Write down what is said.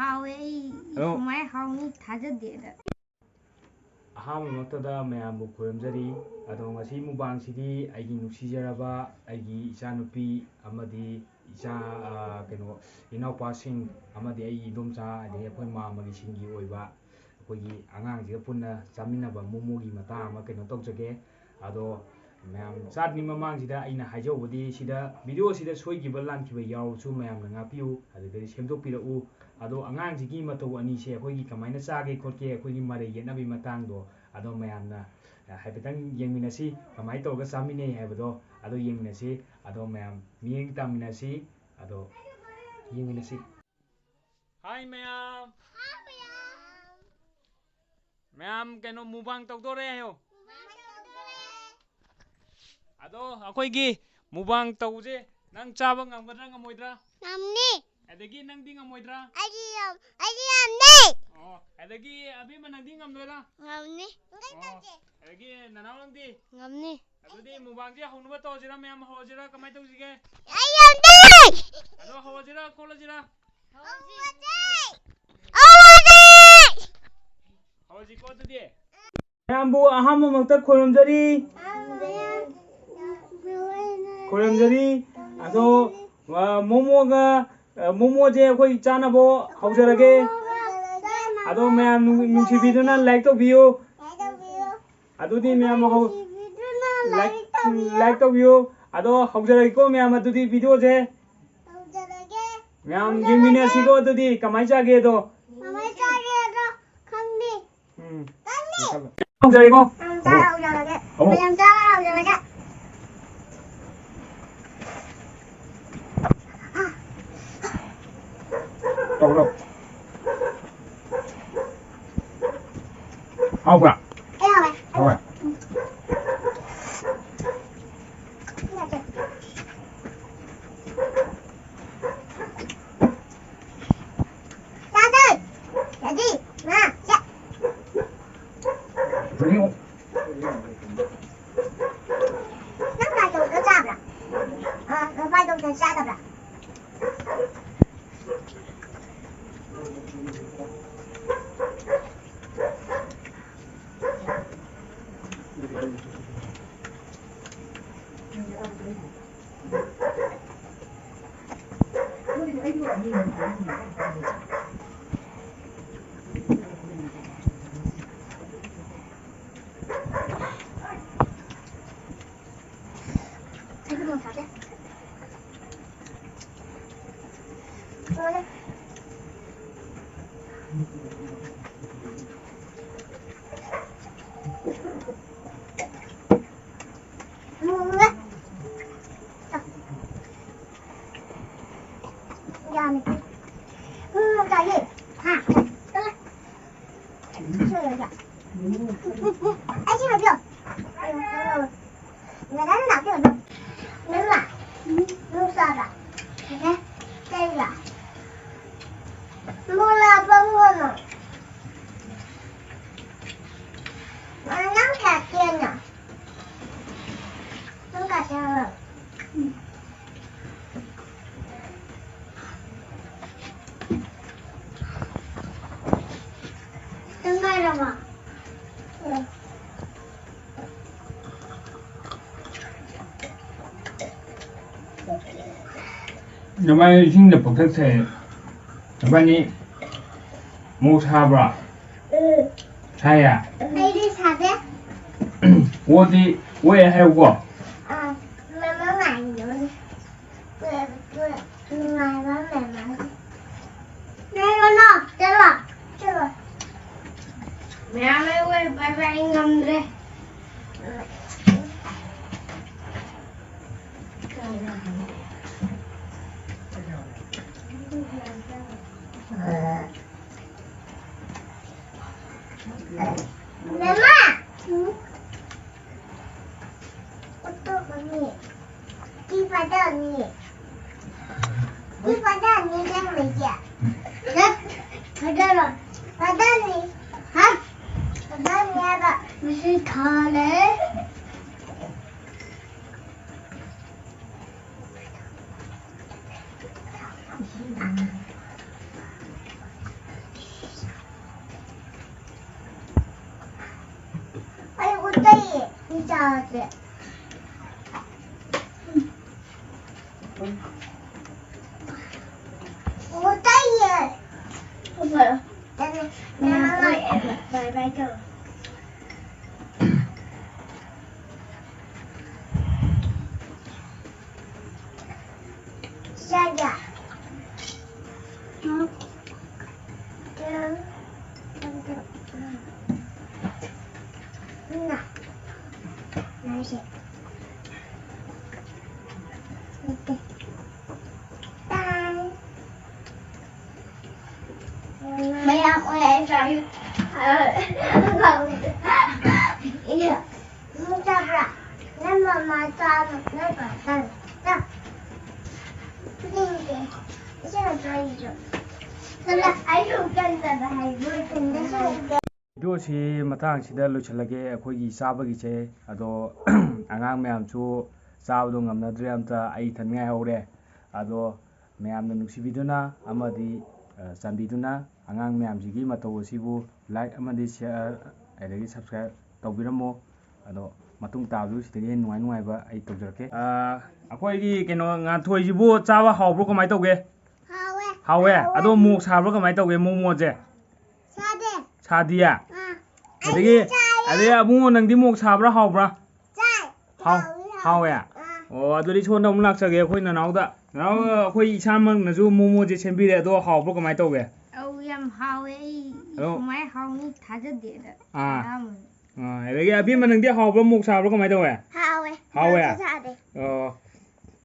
하웨이 정말 하우니 타저데다 ꯑꯍꯥꯟꯕꯃꯛꯇꯗ ꯃꯌꯥꯝꯕꯨ ꯈꯨꯔꯨꯝꯖꯔꯤ ꯑꯗꯣ ꯉꯁꯤ ꯃꯨꯛꯕꯥꯡꯁꯤꯗꯤ ꯑꯩꯒꯤ ꯅꯨꯡꯁꯤꯖꯔꯕ ꯑꯩꯒꯤ ꯏꯆꯥꯅꯨꯄꯤ ꯑꯃꯗꯤ 이나오빠ꯁꯤꯡ ꯑꯃꯗꯤ ꯑꯩꯒꯤ ꯏꯗꯣꯝꯆꯥ ꯑꯗꯒꯤ ꯑꯩꯈꯣꯏ ꯃꯥꯝꯃꯒꯤꯁꯤꯡꯒꯤ ꯑꯣꯏꯕ ꯑꯩꯈꯣꯏꯒꯤ ꯑꯉꯥꯡꯁꯤꯒ ꯄꯨꯟꯅ ꯆꯥꯃꯤꯟꯅꯕ ꯃꯣꯃꯣꯒꯤ ꯃꯇꯥꯡ ꯑꯃ ꯇꯧꯖꯒꯦ ꯑꯗꯣ ꯃꯌꯥꯝ ꯆꯥꯗ꯭ꯔꯤ ꯃꯃꯥꯡꯁꯤꯗ ꯑꯩꯅ ꯍꯥꯏꯖꯧꯕꯗꯤ ꯁꯤꯗ ꯚꯤꯗꯤꯑꯣꯁꯤꯗ ꯁꯣꯏꯈꯤꯕ ꯂꯥꯟꯈꯤꯕ ꯌꯥꯎꯔꯁꯨ ꯃꯌꯥꯝꯅ ꯉꯥꯛꯄꯤꯌꯨ ꯑꯗꯨꯗꯒꯤ ꯁꯦꯝꯗꯣꯛꯄꯤꯔꯛꯎ ꯑꯗꯣ ꯑꯉꯥꯡꯁꯤꯒꯤ ꯃꯇꯧ ꯑꯅꯤꯁꯦ ꯑꯩꯈꯣꯏꯒꯤ ꯀꯃꯥꯏꯅ ꯆꯥꯒꯦ ꯈꯣꯠꯀꯦ ꯑꯩꯈꯣꯏꯒꯤ ꯃꯔꯩ ꯌꯦꯠꯅꯕꯒꯤ ꯃꯇꯥꯡꯗꯣ ꯑꯗꯣ ꯃꯌꯥꯝꯅ ꯍꯥꯏꯐꯦꯠꯇꯪ ꯌꯦꯡꯃꯤꯟꯅꯁꯤ ꯀꯃꯥꯏꯅ ꯇꯧꯔꯒ ꯆꯥꯃꯤꯟꯅꯩ ꯍꯥꯏꯕꯗꯣ ꯑꯗꯣ ꯌꯦꯡꯃꯤꯟꯅꯁꯤ ꯑꯗꯣ ꯃꯌꯥꯝ ꯃꯤꯠꯌꯦꯡ ꯇꯥꯃꯤꯟꯅꯁꯤ ꯑꯗꯣ ꯌꯦꯡꯃꯤꯟꯅꯁꯤ ꯍꯥꯏ ꯃꯌꯥꯝ ꯃꯌꯥꯝ ꯀꯩꯅꯣ ꯃꯨꯛꯕꯥꯡ ꯇꯧꯗꯣꯔꯦ ꯍꯥꯏꯌꯣ ꯑꯗꯣ ꯑꯩꯈꯣꯏꯒꯤ ꯃꯨꯛꯕꯥꯡ ꯇꯧꯕꯁꯦ ꯅꯪ ꯆꯥꯕ ꯉꯝꯒꯗ꯭ꯔꯥ ꯉꯝꯃꯣꯏꯗ꯭ꯔꯥ ꯉꯝꯅꯤ ꯑꯗꯒꯤ ꯅꯪꯗꯤ ꯉꯝꯃꯣꯏꯗ꯭ꯔꯥ ꯑꯩꯗꯤ ꯉꯝꯅꯤ ꯑꯗꯒꯤ ꯑꯕꯦꯝꯃ ꯅꯪꯗꯤ ꯉꯝꯗꯣꯏꯔꯥ ꯉꯝꯅꯤ ꯑꯗꯒꯤ ꯅꯅꯥꯎ ꯅꯪꯗꯤ ꯉꯝꯅꯤ ꯑꯗꯨꯗꯤ ꯃꯨꯛꯕꯥꯡꯁꯦ ꯍꯧꯅꯕ ꯇꯧꯔꯁꯤꯔꯥ ꯃꯌꯥꯝ ꯍꯧꯔꯁꯤꯔꯥ ꯀꯃꯥꯏꯅ ꯇꯧꯁꯤꯒꯦ ꯑꯩ ꯉꯝꯅꯤ ꯑꯗꯣ ꯍꯧꯔꯁꯤꯔꯥ ꯈꯣꯠꯂꯁꯤꯔꯥ ꯍꯧꯔꯁꯤꯀꯣ ꯑꯗꯨꯗꯤ ꯃꯌꯥꯝꯕꯨ ꯑꯍꯥꯟꯕꯃꯛꯇ ꯈꯨꯔꯨꯝꯖꯔꯤ ꯑꯗꯣ ꯃꯣꯃꯣꯁꯦ ꯑꯩꯈꯣꯏ ꯆꯥꯅꯕ ꯍꯧꯖꯔꯒꯦ ꯑꯗꯣ ꯃꯌꯥꯝ ꯅꯨꯡꯁꯤꯕꯤꯗꯨꯅ ꯂꯥꯏꯛ ꯇꯧꯕꯤꯌꯨ ꯑꯗꯨꯗꯤ ꯃꯌꯥꯝ ꯂꯥꯏꯛ ꯇꯧꯕꯤꯌꯨ ꯑꯗꯣ ꯍꯧꯖꯔꯒꯦꯀꯣ ꯃꯌꯥꯝ ꯑꯗꯨꯗꯤ ꯚꯤꯗꯤꯑꯣꯁꯦ ꯃꯌꯥꯝ ꯌꯦꯡꯃꯤꯟꯅꯁꯤꯀꯣ ꯑꯗꯨꯗꯤ ꯀꯃꯥꯏꯅ ꯆꯥꯒꯦꯗꯣ ꯈꯪꯗꯦ ꯍꯧꯖꯔꯒꯦꯀꯣ 하오야. 하오야. 그리고 너만이 신데 복택세 너만이 뭐 사봐 사야 아이들 사대? 어디 왜 해오고 mama 많이 넣어. 내가 넣어. 들어. mẹ ơi bye ngâm đi. Mama. 언니, 이 바다 언니. 이 바다 언니랑 뭐야? 바다 언니. 바다 언니가 무슨 가래? 잘하지. 못하게. 봐요. 나는 말말죠. 시작이야. 누나. 날씨. 이렇게. 짠. Mấy ông ơi rồi Iya Mudah Nama mata Nama mata Tinggi Itu apa itu Kalau ayo kan tak ayo kan dah video ꯁꯤ ꯃꯇꯥꯡꯁꯤꯗ ꯂꯣꯏꯁꯤꯜꯂꯒꯦ ꯑꯩꯈꯣꯏꯒꯤ ꯆꯥꯕꯒꯤꯁꯦ ꯑꯗꯣ ꯑꯉꯥꯡ ꯃꯌꯥꯝꯁꯨ ꯆꯥꯕꯗꯣ ꯉꯝꯅꯗ꯭ꯔꯦ ꯑꯝꯇ ꯑꯩ ꯏꯊꯟ ꯉꯥꯏꯍꯧꯔꯦ ꯑꯗꯣ ꯃꯌꯥꯝꯅ ꯅꯨꯡꯁꯤꯕꯤꯗꯨꯅ ꯑꯃꯗꯤ ꯆꯥꯟꯕꯤꯗꯨꯅ ꯑꯉꯥꯡ ꯃꯌꯥꯝꯁꯤꯒꯤ ꯃꯇꯧ ꯑꯁꯤꯕꯨ ꯂꯥꯏꯛ ꯑꯃꯗꯤ ꯁꯤꯌꯔ ꯑꯗꯒꯤ ꯁꯕꯁꯀ꯭ꯔꯥꯏꯕ ꯇꯧꯕꯤꯔꯝꯃꯣ ꯑꯗꯣ ꯃꯇꯨꯡ ꯇꯥꯕꯁꯨ ꯁꯤꯗꯒꯤ ꯍꯦꯟꯅ ꯅꯨꯡꯉꯥꯏꯕ ꯑꯩ ꯇꯧꯖꯔꯛꯀꯦ ꯑꯩꯈꯣꯏꯒꯤ ꯀꯩꯅꯣ ꯉꯥꯟꯊꯣꯏꯁꯤꯕꯨ ꯆꯥꯕ ꯍꯥꯎꯕ꯭ꯔꯣ ꯀꯃꯥꯏꯅ ꯇꯧꯒꯦ ꯍꯥꯎꯋꯦ ꯑꯗꯣ ꯃꯣꯔꯣꯛ ꯁꯥꯕ꯭ꯔꯣ ꯀꯃꯥꯏꯅ ꯇꯧꯒꯦ ꯃꯣꯃꯣꯁꯦ ꯁꯥꯗꯤꯌꯦ ꯑꯗꯩ ꯑꯕꯨꯡꯉꯣ ꯅꯪꯗꯤ ꯃꯣꯔꯣꯛ ꯁꯥꯕ꯭ꯔꯥ ꯍꯥꯎꯕ꯭ꯔꯥ ꯍꯥꯎꯋꯦ ꯑꯣ ꯑꯗꯨꯗꯤ ꯁꯣꯝꯗ ꯑꯃꯨꯛ ꯂꯥꯛꯆꯒꯦ ꯑꯩꯈꯣꯏ ꯅꯅꯥꯎꯗ ꯑꯩꯈꯣꯏ ꯏꯁꯥꯃꯛꯅꯁꯨ ꯃꯣꯃꯣꯁꯦ ꯁꯦꯝꯕꯤꯔꯦ ꯑꯗꯣ ꯍꯥꯎꯕ꯭ꯔꯣ ꯀꯃꯥꯏꯅ ꯇꯧꯒꯦ ꯌꯥꯝ ꯍꯥꯎꯋꯦ ꯑꯩ ꯁꯨꯃꯥꯏꯅ ꯍꯥꯎꯅꯤ ꯊꯥꯖꯗꯦꯗ ꯑꯗꯒꯤ ꯑꯕꯦꯝꯃ ꯅꯪꯗꯤ ꯍꯥꯎꯕ꯭ꯔꯥ ꯃꯣꯔꯣꯛ ꯁꯥꯕ꯭ꯔꯥ ꯀꯃꯥꯏꯅ ꯇꯧꯋꯦ ꯍꯥꯎꯋꯦ ꯑꯣ